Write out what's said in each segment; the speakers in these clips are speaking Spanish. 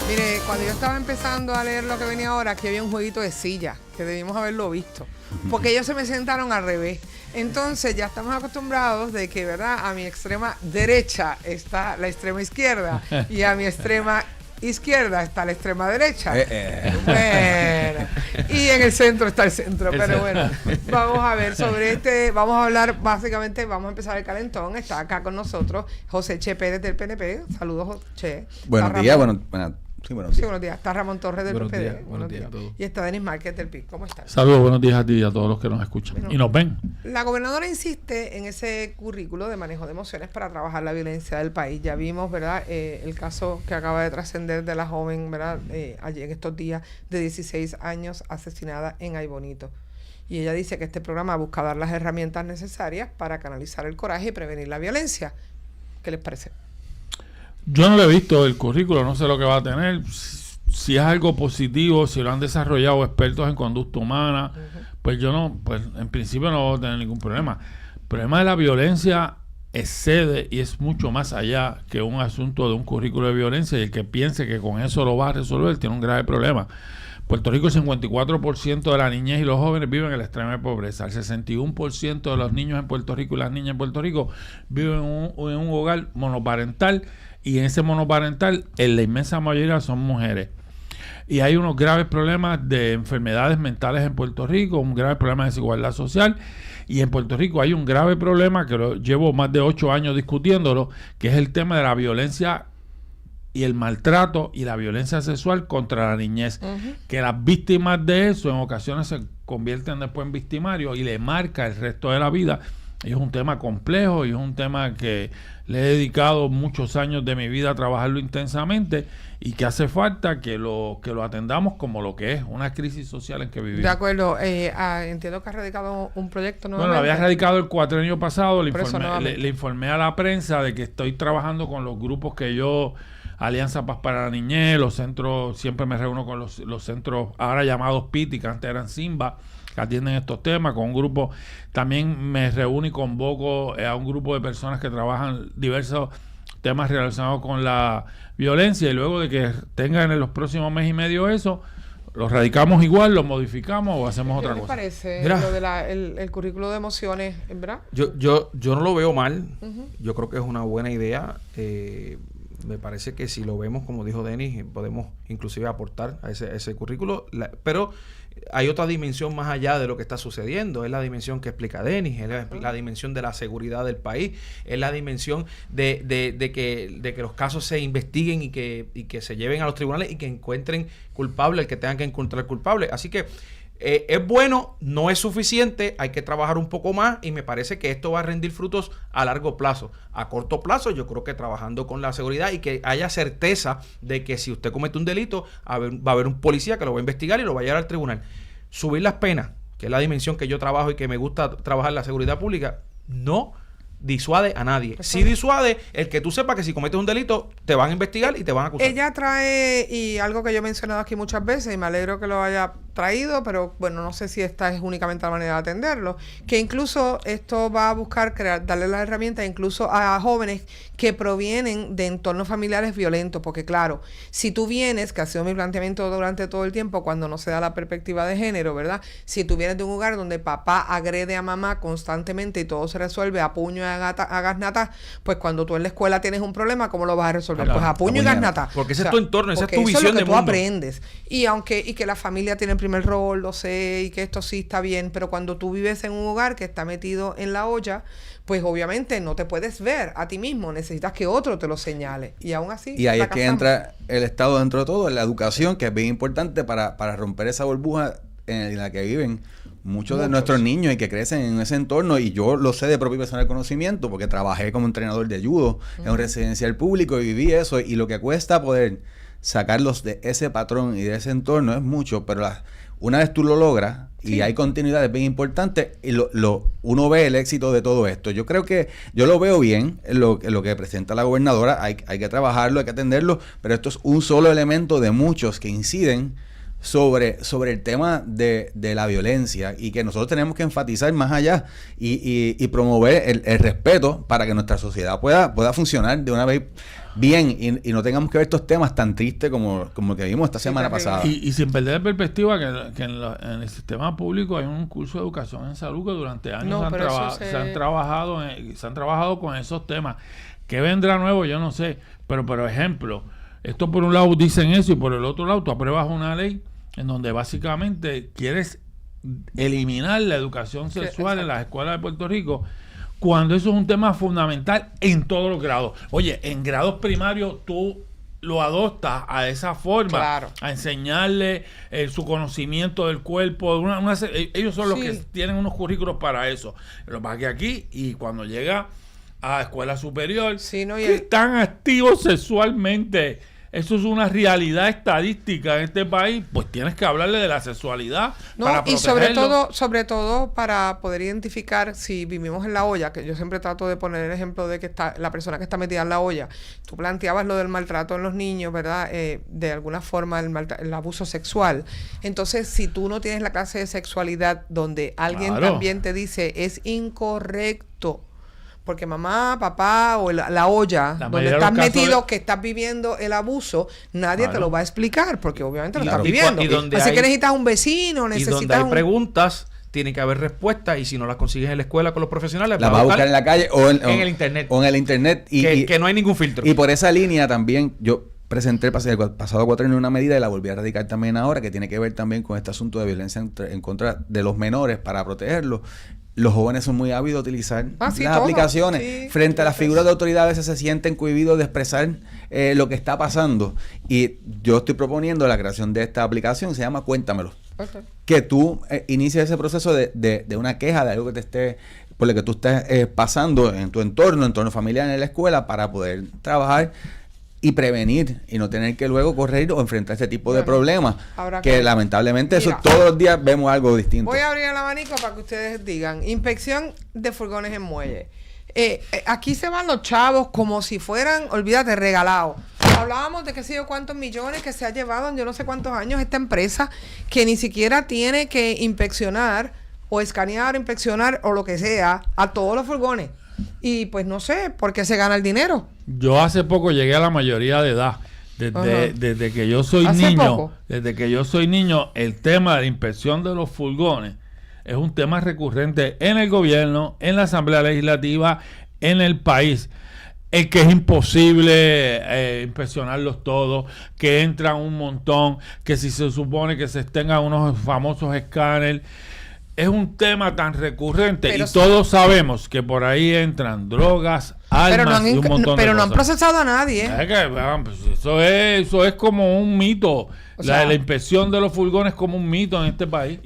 Mire, cuando yo estaba empezando a leer lo que venía ahora, aquí había un jueguito de silla, que debimos haberlo visto, porque ellos se me sentaron al revés. Entonces ya estamos acostumbrados de que, ¿verdad? A mi extrema derecha está la extrema izquierda y a mi extrema izquierda está la extrema derecha. Bueno, y en el centro está el centro, pero bueno, vamos a ver sobre vamos a hablar básicamente, vamos a empezar el calentón. Está acá con nosotros José Che Pérez del PNP. Saludos, Che. Buenos días, buenos días. Está Ramón Torres del PPD. Buenos días a todos. Y está Denis Márquez del PIB. ¿Cómo están? Saludos, buenos días a ti y a todos los que nos escuchan y nos ven. La gobernadora insiste en ese currículo de manejo de emociones para trabajar la violencia del país. Ya vimos, ¿verdad? El caso que acaba de trascender de la joven, ¿verdad? Allí en estos días, de 16 años, asesinada en Aybonito. Y ella dice que este programa busca dar las herramientas necesarias para canalizar el coraje y prevenir la violencia. ¿Qué les parece? Yo no le he visto el currículo, no sé lo que va a tener. Si es algo positivo, si lo han desarrollado expertos en conducta humana, pues yo no, pues en principio no voy a tener ningún problema. El problema de la violencia excede y es mucho más allá que un asunto de un currículo de violencia, y el que piense que con eso lo va a resolver tiene un grave problema. Puerto Rico, el 54% de la niñez y los jóvenes viven en la extrema pobreza. El 61% de los niños en Puerto Rico y las niñas en Puerto Rico viven en un hogar monoparental, y en ese monoparental, en la inmensa mayoría son mujeres. Y hay unos graves problemas de enfermedades mentales en Puerto Rico, un grave problema de desigualdad social. Y en Puerto Rico hay un grave problema que llevo más de 8 años discutiéndolo, que es el tema de la violencia y el maltrato y la violencia sexual contra la niñez. Que las víctimas de eso en ocasiones se convierten después en victimarios y le marca el resto de la vida. Y es un tema complejo y es un tema que le he dedicado muchos años de mi vida a trabajarlo intensamente, y que hace falta que lo atendamos como lo que es, una crisis social en que vivimos. De acuerdo. Entiendo que ha radicado un proyecto nuevamente. Bueno, lo había radicado el cuatrienio pasado. Le informé a la prensa de que estoy trabajando con los grupos que yo... Alianza Paz para la Niñez, los centros, siempre me reúno con los centros ahora llamados PITI, que antes eran Simba, que atienden estos temas, con un grupo. También me reúno y convoco a un grupo de personas que trabajan diversos temas relacionados con la violencia, y luego de que tengan en los próximos mes y medio eso, lo radicamos igual, lo modificamos o hacemos otra cosa. ¿Qué les parece lo de el currículo de emociones, verdad? Yo no lo veo mal. Yo creo que es una buena idea. Me parece que si lo vemos, como dijo Denis, podemos inclusive aportar a ese currículo, pero hay otra dimensión más allá de lo que está sucediendo. Es la dimensión que explica Denis, es la dimensión de la seguridad del país, es la dimensión de que los casos se investiguen y que se lleven a los tribunales y que encuentren culpable el que tengan que encontrar culpable. Así que es bueno, no es suficiente, hay que trabajar un poco más, y me parece que esto va a rendir frutos a largo plazo. A corto plazo, yo creo que trabajando con la seguridad y que haya certeza de que si usted comete un delito, va a haber un policía que lo va a investigar y lo va a llevar al tribunal. Subir las penas, que es la dimensión que yo trabajo y que me gusta trabajar en la seguridad pública, no disuade a nadie. Sí disuade el que tú sepas que si cometes un delito te van a investigar y te van a acusar. Ella trae, y algo que yo he mencionado aquí muchas veces, y me alegro que lo haya traído, pero bueno, no sé si esta es únicamente la manera de atenderlo, que incluso esto va a buscar darle las herramientas incluso a jóvenes que provienen de entornos familiares violentos, porque claro, si tú vienes, que ha sido mi planteamiento durante todo el tiempo cuando no se da la perspectiva de género, ¿verdad? Si tú vienes de un hogar donde papá agrede a mamá constantemente y todo se resuelve a puño y a gasnata, pues cuando tú en la escuela tienes un problema, ¿cómo lo vas a resolver? Claro, pues a puño y gasnata. Porque ese es tu entorno, esa es tu visión de mundo. Eso es lo que tú aprendes. Y que la familia tiene el primer rol, lo sé, y que esto sí está bien, pero cuando tú vives en un hogar que está metido en la olla, pues obviamente no te puedes ver a ti mismo, necesitas que otro te lo señale, y aún así y ahí es que entra el Estado dentro de todo, la educación, que es bien importante para romper esa burbuja en la que viven muchos de nuestros niños y que crecen en ese entorno. Y yo lo sé de propio personal conocimiento porque trabajé como entrenador de judo en un residencial público y viví eso, y lo que cuesta poder sacarlos de ese patrón y de ese entorno es mucho, pero una vez tú lo logras y hay continuidad, es bien importante, y uno ve el éxito de todo esto. Yo creo que yo lo veo bien, lo que presenta la gobernadora, hay que trabajarlo, hay que atenderlo, pero esto es un solo elemento de muchos que inciden sobre el tema de la violencia y que nosotros tenemos que enfatizar más allá y promover el respeto para que nuestra sociedad pueda funcionar de una vez bien y no tengamos que ver estos temas tan tristes como el que vimos esta semana pasada. Y sin perder de perspectiva que en el sistema público hay un curso de educación en salud que durante años se han trabajado con esos temas. ¿Qué vendrá nuevo? Yo no sé. Pero, por ejemplo, esto por un lado dicen eso y por el otro lado tú apruebas una ley en donde básicamente quieres eliminar la educación sexual en las escuelas de Puerto Rico, cuando eso es un tema fundamental en todos los grados. Oye, en grados primarios tú lo adoptas a esa forma, claro, a enseñarle su conocimiento del cuerpo. Ellos son los que tienen unos currículos para eso. Lo que pasa es que aquí, y cuando llega a escuela superior, que están activos sexualmente, eso es una realidad estadística en este país, pues tienes que hablarle de la sexualidad para protegerlo. Y sobre todo para poder identificar si vivimos en la olla, que yo siempre trato de poner el ejemplo de que está la persona que está metida en la olla. Tú planteabas lo del maltrato en los niños, ¿verdad? De alguna forma el abuso sexual. Entonces, si tú no tienes la clase de sexualidad donde alguien también te dice es incorrecto, porque mamá, papá o la olla donde estás metido, que estás viviendo el abuso, nadie te lo va a explicar, porque obviamente lo estás viviendo. Así que necesitas un vecino, necesitas y donde hay preguntas, tiene que haber respuestas, y si no las consigues en la escuela con los profesionales, la vas a buscar en la calle o en el internet. O en el internet. Que no hay ningún filtro. Y por esa línea también yo presenté el pasado 4 años una medida y la volví a radicar también ahora, que tiene que ver también con este asunto de violencia en contra de los menores para protegerlos. Los jóvenes son muy ávidos de utilizar las aplicaciones. Frente a las figuras de autoridad, a veces se sienten cohibidos de expresar lo que está pasando. Y yo estoy proponiendo la creación de esta aplicación, se llama Cuéntamelo. Que tú inicies ese proceso de una queja de algo que te esté, por lo que tú estés pasando en tu entorno familiar, en la escuela, para poder trabajar y prevenir y no tener que luego correr o enfrentar este tipo de problemas que lamentablemente todos los días vemos algo distinto. Voy a abrir el abanico para que ustedes digan: inspección de furgones en muelle. Aquí se van los chavos como si fueran, olvídate, regalados. Hablábamos de que sé yo cuántos millones que se ha llevado en yo no sé cuántos años esta empresa, que ni siquiera tiene que inspeccionar o escanear, inspeccionar o lo que sea a todos los furgones. Y pues no sé por qué se gana el dinero. Yo hace poco llegué a la mayoría de edad. Desde que yo soy niño, el tema de la inspección de los furgones es un tema recurrente en el gobierno, en la Asamblea Legislativa, en el país. Es que es imposible inspeccionarlos todos, que entran un montón, que si se supone que se tengan unos famosos escáneres. Es un tema tan recurrente y todos sabemos que por ahí entran drogas, armas y un montón de cosas. Pero no han procesado a nadie. Eso es como un mito. La inspección de los furgones es como un mito en este país.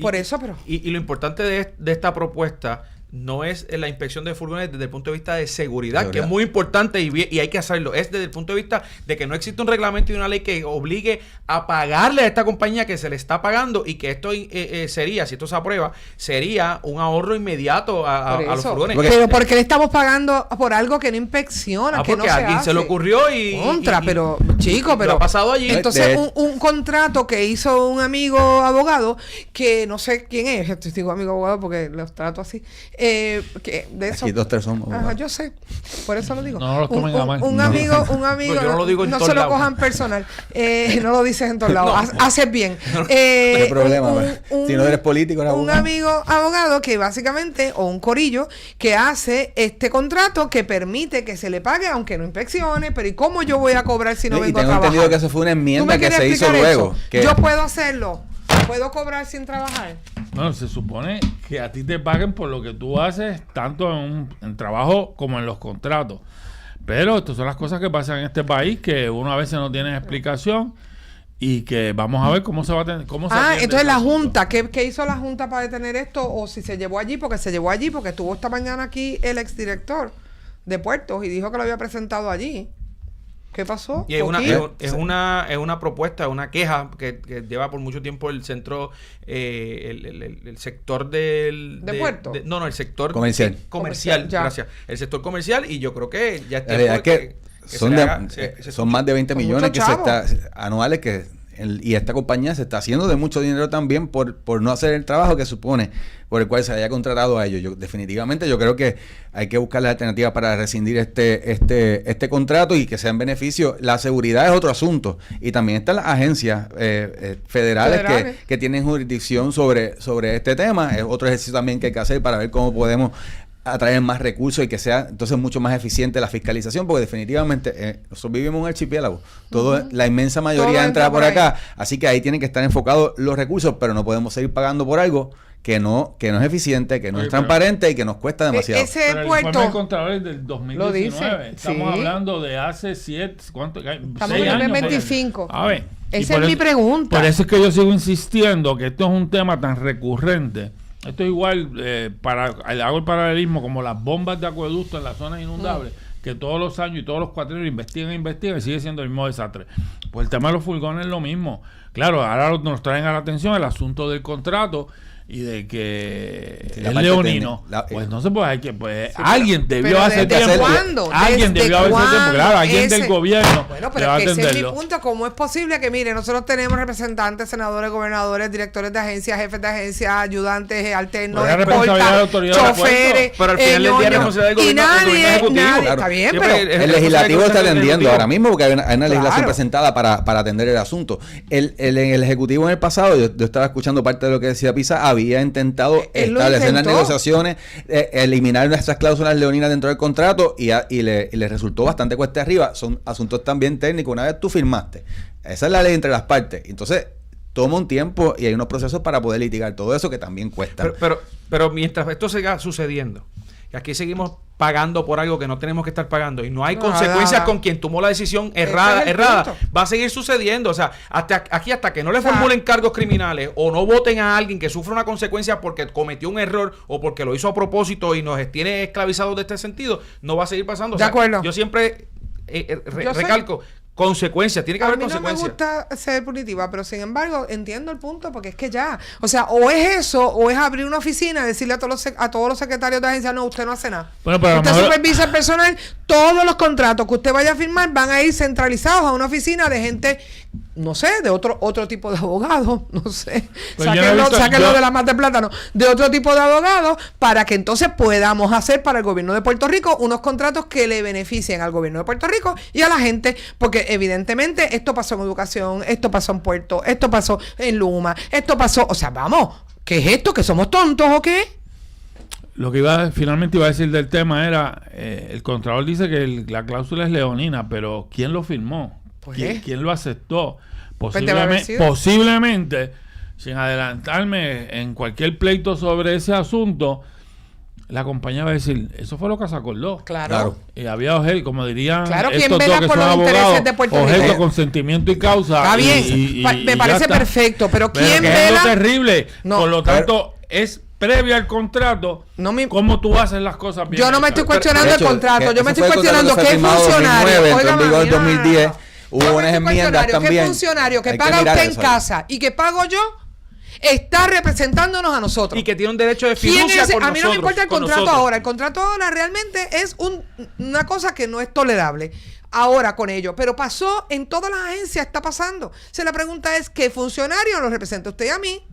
Y lo importante de esta propuesta no es la inspección de furgones desde el punto de vista de seguridad, que es muy importante y hay que hacerlo. Es desde el punto de vista de que no existe un reglamento y una ley que obligue a pagarle a esta compañía que se le está pagando, y que esto sería, si esto se aprueba, sería un ahorro inmediato a los furgones. Pero ¿por qué le estamos pagando por algo que no inspecciona? Que porque no a alguien se le ocurrió pero chico, pero lo ha pasado allí. Entonces un contrato que hizo un amigo abogado, que no sé quién es, digo amigo abogado porque los trato así, que de eso. Aquí 2, 3 somos. Ajá, yo sé. Por eso lo digo. No los tomen a mal. Un amigo, yo no lo digo en no todos se lo lados. cojan personal. No lo dices en todos lados. Haces bien. No hay problema. Si no eres político, eres un amigo abogado que básicamente, o un corillo, que hace este contrato que permite que se le pague aunque no inspeccione. Pero ¿y cómo yo voy a cobrar si no vengo a trabajar? Tengo entendido que eso fue una enmienda que se hizo luego. Yo puedo hacerlo. ¿Puedo cobrar sin trabajar? Bueno, se supone que a ti te paguen por lo que tú haces, tanto en trabajo como en los contratos. Pero estas son las cosas que pasan en este país, que uno a veces no tiene explicación, y que vamos a ver cómo se va a tener. Entonces la Junta, ¿qué hizo la Junta para detener esto? O si se llevó allí, porque estuvo esta mañana aquí el exdirector de Puertos y dijo que lo había presentado allí. ¿Qué pasó? Y es una propuesta, una queja que lleva por mucho tiempo el centro, el sector ¿De puerto? El sector comercial. Gracias. El sector comercial, y yo creo que ya son más de 20 millones anuales que y esta compañía se está haciendo de mucho dinero también por no hacer el trabajo que supone por el cual se haya contratado a ellos. Definitivamente yo creo que hay que buscar la alternativa para rescindir este contrato y que sea en beneficio. La seguridad es otro asunto y también están las agencias federales. Que tienen jurisdicción sobre este tema. Es otro ejercicio también que hay que hacer para ver cómo podemos atraer más recursos y que sea entonces mucho más eficiente la fiscalización, porque definitivamente nosotros vivimos en un archipiélago, la inmensa mayoría entra por acá, así que ahí tienen que estar enfocados los recursos, pero no podemos seguir pagando por algo que no es eficiente, que no es transparente y que nos cuesta demasiado. Ese pero puerto, el informe Contralor es del 2019. Lo dice, estamos hablando de hace 7, ¿cuánto? Estamos en el 25. A ver. Esa es mi pregunta. Por eso es que yo sigo insistiendo que esto es un tema tan recurrente. Esto es igual, hago el paralelismo como las bombas de acueducto en las zonas inundables, que todos los años y todos los cuatrienios investigan y sigue siendo el mismo desastre. Pues el tema de los furgones es lo mismo. Claro, ahora nos traen a la atención el asunto del contrato y de que es leonino. Pues no se puede, hay que, pues sí, alguien debió hacer tiempo. ¿Cuándo? Alguien debió hacer tiempo, claro, alguien del gobierno. Bueno, pero ese es mi punto. ¿Cómo es posible que, mire, nosotros tenemos representantes, senadores, gobernadores, directores de agencias, jefes de agencias, ayudantes, alternos, choferes, pero al final del día responsabilidad del gobierno, nadie, está bien, pero el legislativo está atendiendo ahora mismo porque hay una legislación presentada para atender el asunto. El ejecutivo en el pasado, yo estaba escuchando parte de lo que decía Pisa, había intentado establecer las negociaciones, eliminar nuestras cláusulas leoninas dentro del contrato y le resultó bastante cuesta arriba. Son asuntos también técnicos. Una vez tú firmaste, esa es la ley entre las partes. Entonces, toma un tiempo y hay unos procesos para poder litigar todo eso que también cuesta. Pero mientras esto siga sucediendo, y aquí seguimos pagando por algo que no tenemos que estar pagando y no hay consecuencias con quien tomó la decisión errada, va a seguir sucediendo. O sea, hasta que no le formulen cargos criminales o no voten a alguien que sufra una consecuencia porque cometió un error o porque lo hizo a propósito y nos tiene esclavizados de este sentido, no va a seguir pasando. O sea, de acuerdo. Yo siempre recalco consecuencias, tiene que haber consecuencias. A mí no me gusta ser punitiva, pero sin embargo entiendo el punto, porque es que ya, o sea, o es eso, o es abrir una oficina y decirle a todos los secretarios de agencia, no, usted no hace nada. Bueno, pero usted supervisa el personal, todos los contratos que usted vaya a firmar van a ir centralizados a una oficina de gente, no sé, de otro tipo de abogados, no sé, pues sáquenlo de la mata de plátano, de otro tipo de abogados, para que entonces podamos hacer para el gobierno de Puerto Rico unos contratos que le beneficien al gobierno de Puerto Rico y a la gente, porque evidentemente esto pasó en educación, esto pasó en Puerto, esto pasó en Luma, esto pasó, o sea, vamos, ¿qué es esto? ¿Que somos tontos o qué? Lo que finalmente iba a decir del tema era, el Contralor dice que la cláusula es leonina, pero ¿quién lo firmó? Pues, ¿Quién lo aceptó? Posiblemente, sin adelantarme en cualquier pleito sobre ese asunto, la compañía va a decir, eso fue lo que se acordó. Claro. Y había objeto, como dirían estos dos que son abogados, objeto, consentimiento y causa. Está bien, me parece perfecto, pero ¿quién vela? Es lo terrible. No, por lo tanto, es previo al contrato, cómo tú haces las cosas bien. Yo no me estoy cuestionando el contrato, yo me estoy cuestionando qué funcionario. En vigor en 2010, hubo unas enmiendas también. ¿Qué funcionario que paga usted en casa y que pago yo está representándonos a nosotros? Y que tiene un derecho de fiducia por a mí no me importa el contrato ahora. El contrato ahora realmente es una cosa que no es tolerable ahora con ello, pero pasó en todas las agencias, está pasando. La pregunta es, ¿qué funcionario nos representa usted y a mí?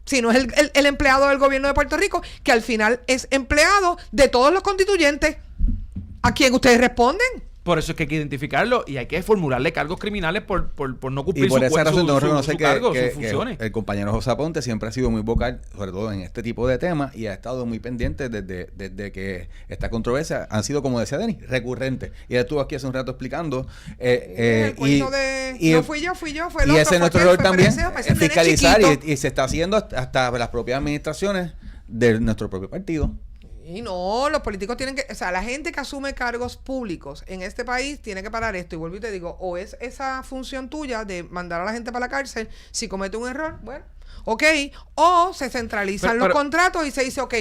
Si no es el empleado del gobierno de Puerto Rico, que al final es empleado de todos los constituyentes, ¿a quién ustedes responden? Por eso es que hay que identificarlo y hay que formularle cargos criminales por no cumplir y por esa razón tengo que reconocer que el compañero José Aponte siempre ha sido muy vocal, sobre todo en este tipo de temas, y ha estado muy pendiente desde que esta controversia han sido, como decía Denis, recurrentes. Y él estuvo aquí hace un rato explicando no fui yo, fue el otro. Y ese es nuestro rol también, fiscalizar, y se está haciendo hasta las propias administraciones de nuestro propio partido. Y no, los políticos tienen que, o sea, la gente que asume cargos públicos en este país tiene que parar esto. Y vuelvo y te digo, o es esa función tuya de mandar a la gente para la cárcel si comete un error, bueno, ok, o se centralizan los contratos y se dice, ok,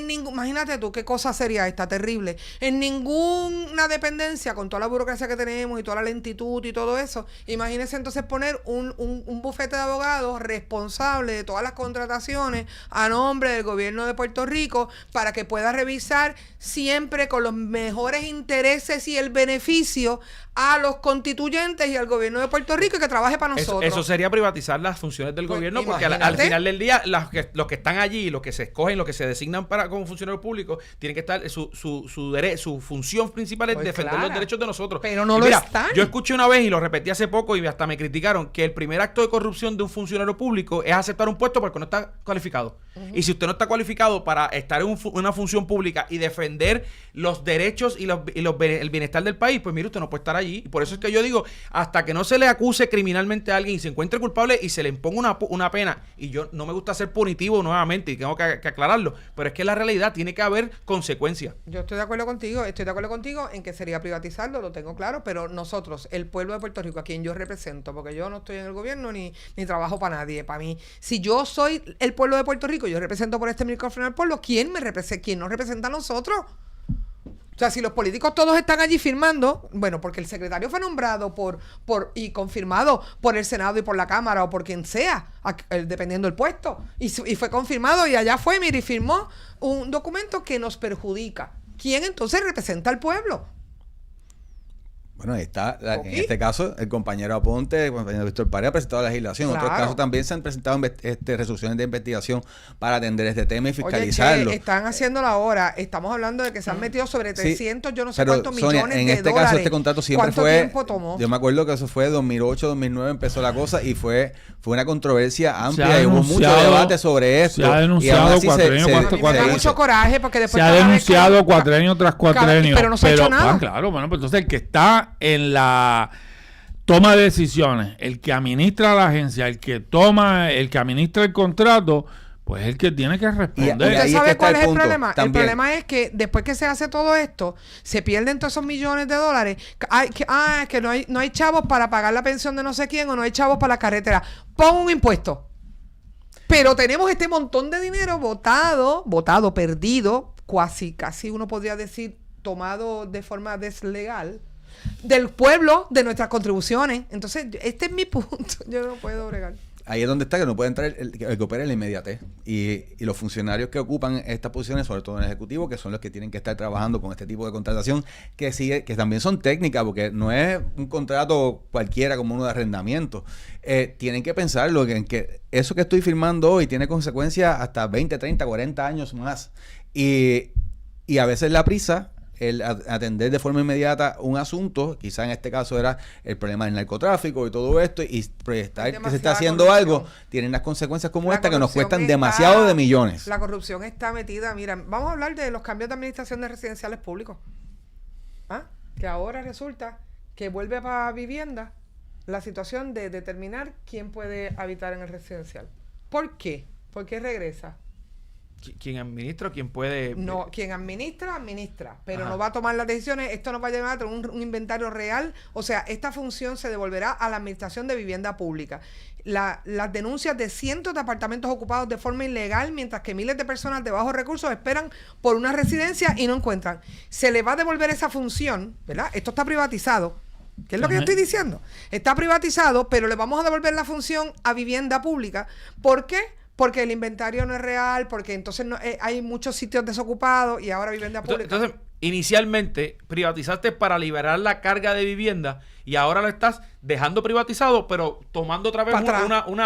imagínate tú qué cosa sería esta terrible, en ninguna dependencia con toda la burocracia que tenemos y toda la lentitud y todo eso, imagínese entonces poner un bufete de abogados responsable de todas las contrataciones a nombre del gobierno de Puerto Rico para que pueda revisar siempre con los mejores intereses y el beneficio a los constituyentes y al gobierno de Puerto Rico y que trabaje para nosotros. Eso sería privatizar las funciones del Pues, gobierno, porque al final del día los que están allí, los que se escogen, los que se designan para como funcionarios públicos, tienen que estar, su función principal es Pues defender claro, los derechos de nosotros. pero no Y lo mira, están. Yo escuché una vez y lo repetí hace poco y hasta me criticaron que el primer acto de corrupción de un funcionario público es aceptar un puesto porque no está cualificado. Y si usted no está cualificado para estar en una función pública y defender los derechos y el bienestar del país, pues mire, usted no puede estar allí. Y por eso es que yo digo, hasta que no se le acuse criminalmente a alguien y se encuentre culpable y se le imponga una pena, y yo no me gusta ser punitivo nuevamente y tengo que aclararlo, pero es que la realidad tiene que haber consecuencias. Yo estoy de acuerdo contigo en que sería privatizarlo, lo tengo claro, pero nosotros, el pueblo de Puerto Rico, a quien yo represento, porque yo no estoy en el gobierno ni trabajo para nadie, para mí, si yo soy el pueblo de Puerto Rico, yo represento por este micrófono al pueblo, ¿quién nos representa a nosotros? O sea, si los políticos todos están allí firmando, bueno, porque el secretario fue nombrado y confirmado por el Senado y por la Cámara o por quien sea, dependiendo del puesto, y fue confirmado y allá fue, mire, y firmó un documento que nos perjudica. ¿Quién entonces representa al pueblo? Bueno, ahí está, en este caso, el compañero Aponte, el compañero Víctor Paredes ha presentado la legislación. En Claro. otros casos también se han presentado resoluciones de investigación para atender este tema y fiscalizarlo. Oye, están haciéndolo ahora. Estamos hablando de que se han metido sobre 300, yo no sé pero, cuántos Sonia, millones en de este dólares. caso, este contrato siempre ¿Cuánto fue. tiempo tomó? Yo me acuerdo que eso fue 2008, 2009 empezó la cosa y fue una controversia amplia ha y hubo mucho denunciado- debate sobre esto. se ha denunciado y aún así cuatrenio, A mí me da hizo. mucho coraje porque Se después ha cada vez denunciado que- cuatrenio tras cuatrenio. pero no se ha hecho nada. Claro, bueno, pues entonces el que está en la toma de decisiones, el que administra la agencia, el que administra el contrato, pues es el que tiene que responder. Y ahí ¿Usted es sabe que está cuál el es el punto, problema? El también. problema es que después que se hace todo esto, se pierden todos esos millones de dólares. Que no hay chavos para pagar la pensión de no sé quién o no hay chavos para la carretera. Pon un impuesto. Pero tenemos este montón de dinero votado, perdido, casi uno podría decir tomado de forma deslegal del pueblo, de nuestras contribuciones. Entonces, este es mi punto. Yo no puedo bregar. Ahí es donde está, que no puede entrar el que opera en la inmediatez. Y los funcionarios que ocupan estas posiciones, sobre todo en el Ejecutivo, que son los que tienen que estar trabajando con este tipo de contratación, que también son técnicas, porque no es un contrato cualquiera como uno de arrendamiento. Tienen que pensarlo, en que eso que estoy firmando hoy tiene consecuencias hasta 20, 30, 40 años más. Y a veces la prisa, el atender de forma inmediata un asunto, quizá en este caso era el problema del narcotráfico y todo esto, y proyectar que se está haciendo algo, tienen las consecuencias como esta que nos cuestan demasiado de millones. La corrupción está metida. Mira, vamos a hablar de los cambios de administración de residenciales públicos. Que ahora resulta que vuelve para vivienda la situación de determinar quién puede habitar en el residencial. ¿Por qué? ¿Por qué regresa? ¿Quién administra o quién puede...? No, quien administra, pero Ajá. no va a tomar las decisiones. Esto nos va a llevar a tener un inventario real. O sea, esta función se devolverá a la Administración de Vivienda Pública. Las denuncias de cientos de apartamentos ocupados de forma ilegal, mientras que miles de personas de bajos recursos esperan por una residencia y no encuentran. Se le va a devolver esa función, ¿verdad? Esto está privatizado. ¿Qué es lo que yo estoy diciendo? Está privatizado, pero le vamos a devolver la función a Vivienda Pública. ¿Por qué? Porque el inventario no es real, porque entonces hay muchos sitios desocupados y ahora Vivienda Pública. Entonces, inicialmente privatizaste para liberar la carga de vivienda y ahora lo estás dejando privatizado, pero tomando otra vez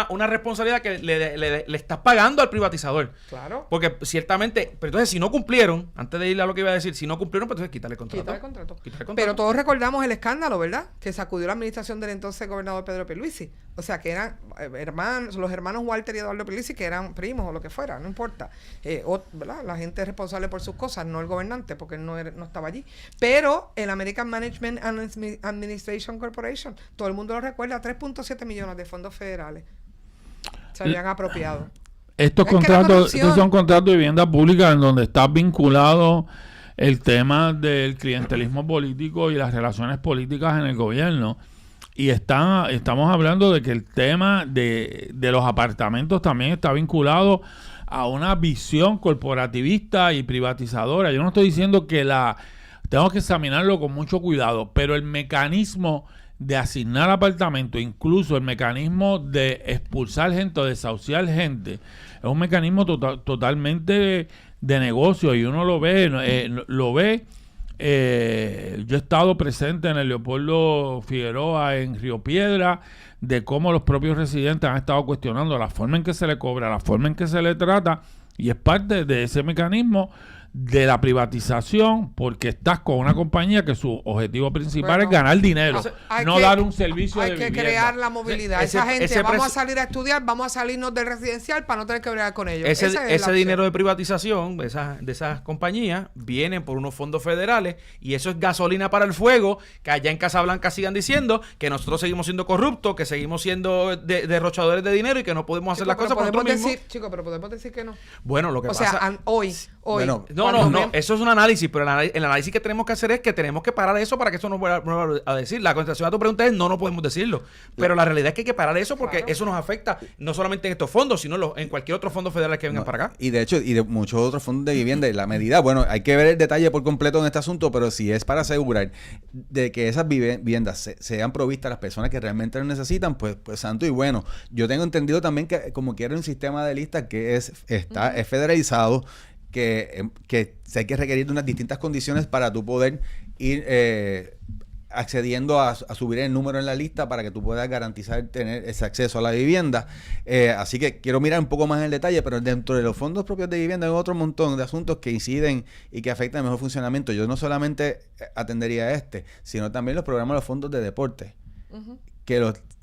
una responsabilidad que le estás pagando al privatizador. Claro. Porque ciertamente, pero entonces si no cumplieron, antes de ir a lo que iba a decir, si no cumplieron, pues entonces quítale el contrato. Quita el contrato. Quítale el contrato. Pero todos recordamos el escándalo, ¿verdad? Que sacudió la administración del entonces gobernador Pedro Pierluisi. O sea, que eran los hermanos Walter y Eduardo Pierluisi, que eran primos o lo que fuera, no importa. ¿Verdad? La gente es responsable por sus cosas, no el gobernante, porque él no estaba allí. Pero el American Management Administration Corporation, todo el mundo lo recuerda, 3.7 millones de fondos federales se habían apropiado. Estos Es que la contratos, corrupción- estos son contratos de vivienda pública en donde está vinculado el tema del clientelismo político y las relaciones políticas en el gobierno. Y estamos hablando de que el tema de los apartamentos también está vinculado a una visión corporativista y privatizadora. Yo no estoy diciendo que tengo que examinarlo con mucho cuidado, pero el mecanismo de asignar apartamentos, incluso el mecanismo de expulsar gente o desahuciar gente, es un mecanismo totalmente de negocio y uno lo ve yo he estado presente en el Leopoldo Figueroa en Río Piedra, de cómo los propios residentes han estado cuestionando la forma en que se le cobra, la forma en que se le trata, y es parte de ese mecanismo de la privatización, porque estás con una compañía que su objetivo principal es ganar dinero, no dar un servicio de vivienda. Hay que crear la movilidad. Esa gente, vamos a salir a estudiar, vamos a salirnos del residencial para no tener que bregar con ellos. Ese dinero de privatización de esas compañías viene por unos fondos federales, y eso es gasolina para el fuego, que allá en Casablanca sigan diciendo que nosotros seguimos siendo corruptos, que seguimos siendo derrochadores de dinero y que no podemos hacer las cosas por nosotros mismos. Chicos, pero podemos decir que no. Bueno, lo que pasa... O sea, hoy... Bueno, no, eso es un análisis, pero el análisis que tenemos que hacer es que tenemos que parar eso para que eso no vuelva a decir. La contestación a tu pregunta es no podemos decirlo. Pero la realidad es que hay que parar eso porque eso nos afecta no solamente en estos fondos, sino en cualquier otro fondo federal que vengan para acá. Y de hecho, y de muchos otros fondos de vivienda, y la medida, bueno, hay que ver el detalle por completo en este asunto, pero si es para asegurar de que esas viviendas sean provistas a las personas que realmente lo necesitan, pues santo y bueno. Yo tengo entendido también que como quiera un sistema de listas que es federalizado, que hay que requerir de unas distintas condiciones para tú poder ir accediendo a subir el número en la lista para que tú puedas garantizar tener ese acceso a la vivienda. Así que quiero mirar un poco más en el detalle, pero dentro de los fondos propios de vivienda hay otro montón de asuntos que inciden y que afectan el mejor funcionamiento. Yo no solamente atendería sino también los programas de los fondos de deporte,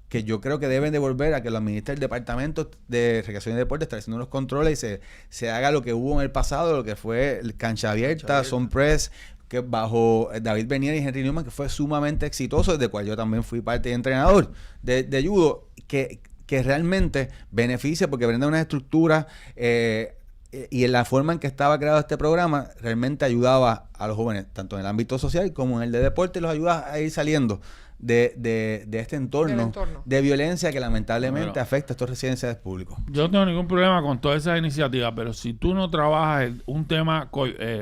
que yo creo que deben de volver a que lo administre el Departamento de Recreación y Deporte, estableciendo unos controles y se haga lo que hubo en el pasado, lo que fue el Cancha Abierta, Sonpress, que bajo David Bernier y Henry Newman, que fue sumamente exitoso, de cual yo también fui parte de entrenador de judo, que realmente beneficia porque brinda una estructura y en la forma en que estaba creado este programa realmente ayudaba a los jóvenes, tanto en el ámbito social como en el de deporte, y los ayuda a ir saliendo de este entorno de violencia que lamentablemente afecta a estos residenciales públicos. Yo no tengo ningún problema con todas esas iniciativas, pero si tú no trabajas un tema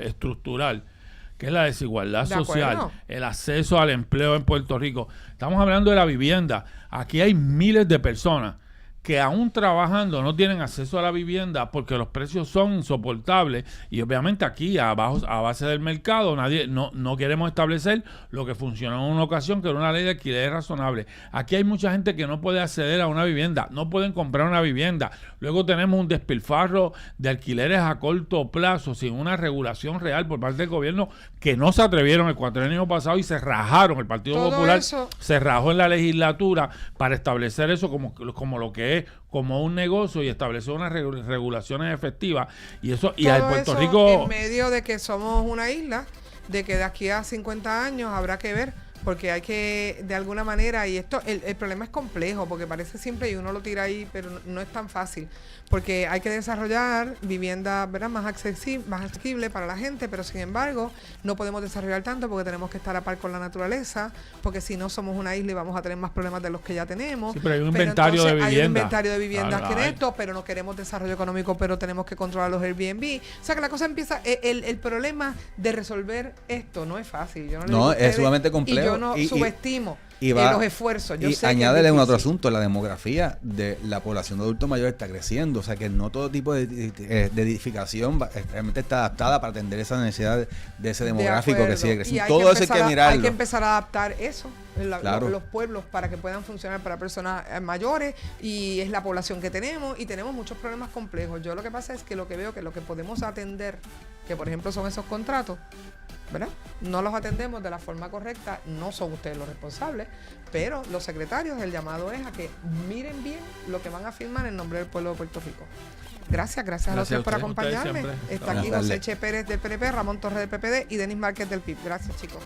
estructural, que es la desigualdad social, el acceso al empleo en Puerto Rico, estamos hablando de la vivienda. Aquí hay miles de personas que aún trabajando no tienen acceso a la vivienda porque los precios son insoportables, y obviamente aquí a base del mercado no queremos establecer lo que funcionó en una ocasión, que era una ley de alquiler razonable. Aquí hay mucha gente que no puede acceder a una vivienda, no pueden comprar una vivienda. Luego tenemos un despilfarro de alquileres a corto plazo sin una regulación real por parte del gobierno, que no se atrevieron el cuatrienio pasado y se rajaron. El Partido Popular se rajó en la legislatura para establecer eso como lo que es, como un negocio, y establecer unas regulaciones efectivas, y eso, y a Puerto Rico, en medio de que somos una isla, de que de aquí a 50 años habrá que ver, porque hay que, de alguna manera, y esto, el problema es complejo, porque parece simple y uno lo tira ahí, pero no es tan fácil, porque hay que desarrollar vivienda, ¿verdad?, más accesible para la gente, pero sin embargo no podemos desarrollar tanto porque tenemos que estar a par con la naturaleza, porque si no somos una isla y vamos a tener más problemas de los que ya tenemos. Sí, pero hay un inventario de viviendas. Hay un inventario de viviendas que esto, pero no queremos desarrollo económico, pero tenemos que controlar los Airbnb. O sea que la cosa empieza, el problema de resolver esto no es fácil. Yo no es sumamente complejo. Y yo no subestimo los esfuerzos. Yo sé añádele un otro asunto: la demografía de la población de adultos mayores está creciendo, o sea que no todo tipo de edificación realmente está adaptada para atender esa necesidad de ese demográfico que sigue creciendo. Todo eso hay que mirarlo. Hay que empezar a adaptar eso, los pueblos, para que puedan funcionar para personas mayores, y es la población que tenemos, y tenemos muchos problemas complejos. Yo lo que pasa es que lo que veo que lo que podemos atender, que por ejemplo son esos contratos, ¿verdad?, no los atendemos de la forma correcta. No son ustedes los responsables, pero los secretarios, el llamado es a que miren bien lo que van a firmar en nombre del pueblo de Puerto Rico. Gracias a ustedes por acompañarme. Está aquí José Che Pérez del PNP, Ramón Torres del PPD y Denis Márquez del PIB. Gracias, chicos.